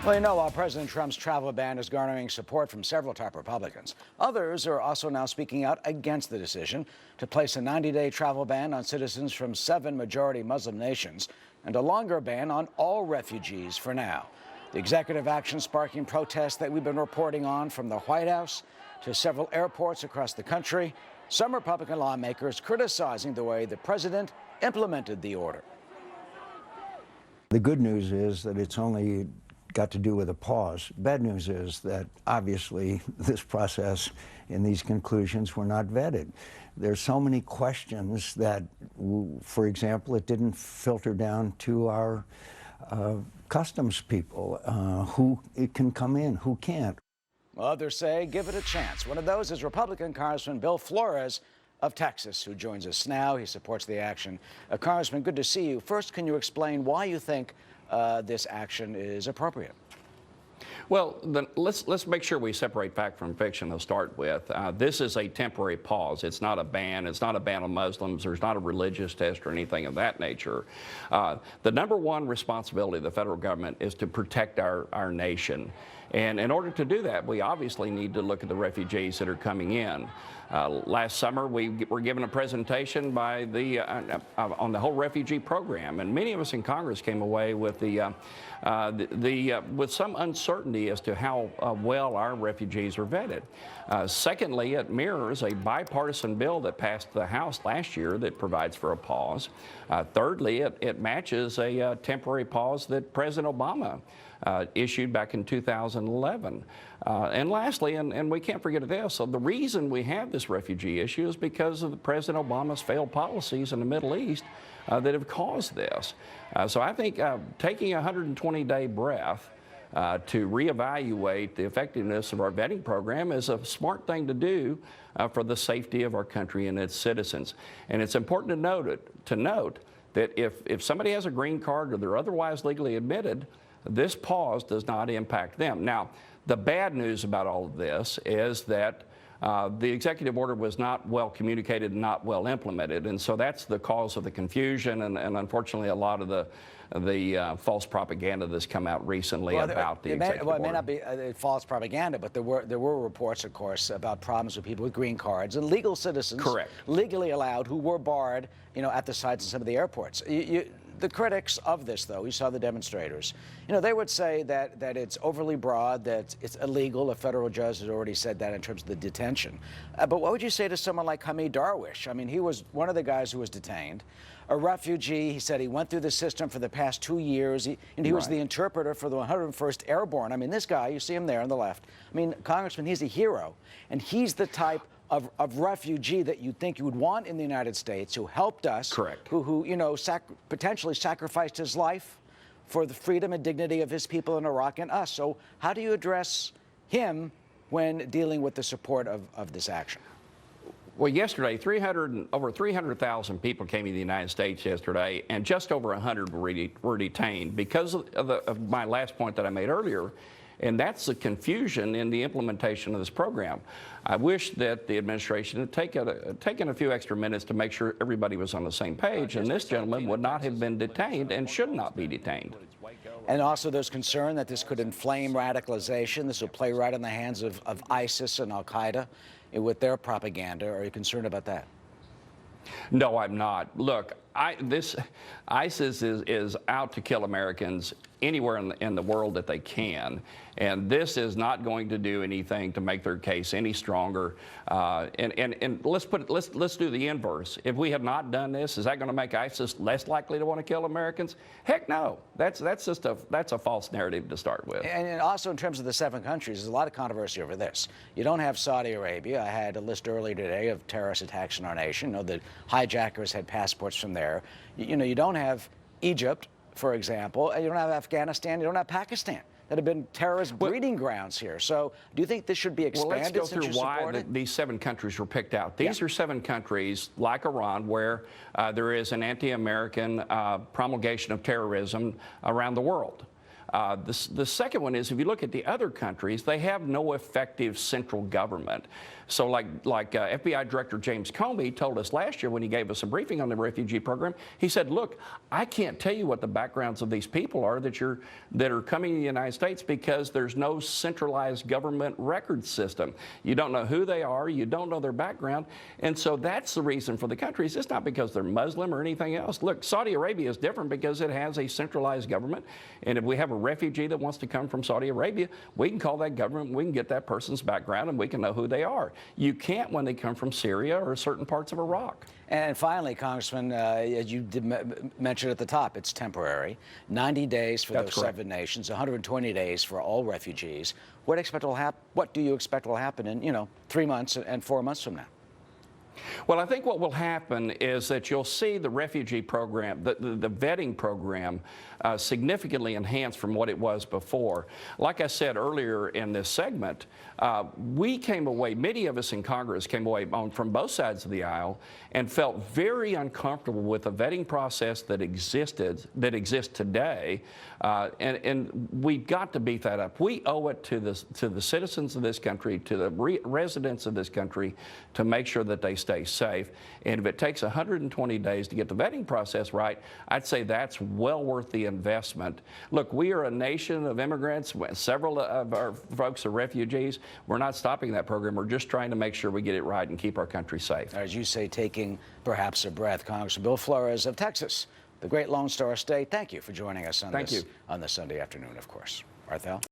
Well, you know, while President Trump's travel ban is garnering support from several top Republicans, others are also now speaking out against the decision to place a 90-day travel ban on citizens from 7 majority Muslim nations and a longer ban on all refugees for now. The executive action sparking protests that we've been reporting on from the White House to several airports across the country, some Republican lawmakers criticizing the way the president implemented the order. The good news is that it's only got to do with a pause. Bad news is that obviously this process and these conclusions were not vetted. There's so many questions that, for example, it didn't filter down to our customs people, who it can come in, who can't. Well, others say give it a chance. One of those is Republican Congressman Bill Flores of Texas, who joins us now. He supports the action. Congressman, good to see you. First, can you explain why you think this action is appropriate? Well, then let's make sure we separate fact from fiction to start with. This is a temporary pause. It's not a ban. It's not a ban on Muslims. There's not a religious test or anything of that nature. The number one responsibility of the federal government is to protect our nation. And in order to do that, we obviously need to look at the refugees that are coming in. Last summer, we were given a presentation by on the whole refugee program, and many of us in Congress came away with with some uncertainty as to how well our refugees are vetted. Secondly, it mirrors a bipartisan bill that passed the House last year that provides for a pause. Thirdly, it matches a temporary pause that President Obama issued back in 2011. And lastly, and we can't forget this, so the reason we have this refugee issue is because of President Obama's failed policies in the Middle East that have caused this. So I think taking a 120-day breath to reevaluate the effectiveness of our vetting program is a smart thing to do for the safety of our country and its citizens. And it's important to note that if somebody has a green card or they're otherwise legally admitted, this pause does not impact them. Now, the bad news about all of this is that the executive order was not well communicated and not well implemented, and so that's the cause of the confusion and unfortunately a lot of the false propaganda that's come out recently about the executive order. It may not be false propaganda, but there were reports, of course, about problems with people with green cards and legal citizens, correct, legally allowed, who were barred, at the sites of some of the airports. The critics of this, though, we saw the demonstrators, they would say that it's overly broad, that it's illegal. A federal judge has already said that in terms of the detention. But what would you say to someone like Hamid Darwish? I mean, he was one of the guys who was detained, a refugee. He said he went through the system for the past 2 years, and he was the interpreter for the 101st Airborne. I mean, this guy, you see him there on the left. I mean, Congressman, he's a hero, and he's the type of refugee that you'd think you would want in the United States, who helped us, correct, who potentially sacrificed his life for the freedom and dignity of his people in Iraq and us. So how do you address him when dealing with the support of this action? Well, yesterday, over 300,000 people came to the United States yesterday, and just over 100 were detained because of my last point that I made earlier. And that's the confusion in the implementation of this program. I wish that the administration had taken a few extra minutes to make sure everybody was on the same page, and this gentleman would not have been detained and should not be detained. And also there's concern that this could inflame radicalization. This will play right in the hands of ISIS and Al-Qaeda with their propaganda. Are you concerned about that? No, I'm not. Look, ISIS is out to kill Americans anywhere in the world that they can, and this is not going to do anything to make their case any stronger. And let's do the inverse. If we have not done this, is that going to make ISIS less likely to want to kill Americans? Heck no. That's a false narrative to start with. And also in terms of the 7 countries, there's a lot of controversy over this. You don't have Saudi Arabia. I had a list earlier today of terrorist attacks in our nation. The hijackers had passports from there. You don't have Egypt, for example, and you don't have Afghanistan, you don't have Pakistan, that have been terrorist breeding grounds here. So do you think this should be expanded? Well, let's go through why these 7 countries were picked out. These are 7 countries, like Iran, where there is an anti-American promulgation of terrorism around the world. The second one is, if you look at the other countries, they have no effective central government. So like FBI Director James Comey told us last year when he gave us a briefing on the refugee program, he said, look, I can't tell you what the backgrounds of these people are that are coming to the United States because there's no centralized government record system. You don't know who they are, you don't know their background, and so that's the reason for the countries. It's not because they're Muslim or anything else. Look, Saudi Arabia is different because it has a centralized government, and if we have a refugee that wants to come from Saudi Arabia, we can call that government, we can get that person's background, and we can know who they are. You can't when they come from Syria or certain parts of Iraq. And finally, Congressman, as you did mention at the top, it's temporary. 90 days for those 7 nations, 120 days for all refugees. What do you expect will happen in, 3 months and 4 months from now? Well, I think what will happen is that you'll see the refugee program, the vetting program, significantly enhanced from what it was before. Like I said earlier in this segment, we came away, many of us in Congress came away from both sides of the aisle and felt very uncomfortable with the vetting process that exists today, and we've got to beef that up. We owe it to the citizens of this country, to the residents of this country, to make sure that they stay safe. And if it takes 120 days to get the vetting process right, I'd say that's well worth the investment. Look, we are a nation of immigrants. Several of our folks are refugees. We're not stopping that program. We're just trying to make sure we get it right and keep our country safe. As you say, taking perhaps a breath. Congressman Bill Flores of Texas, the great Lone Star State, thank you for joining us on this Sunday afternoon, of course. Arthel?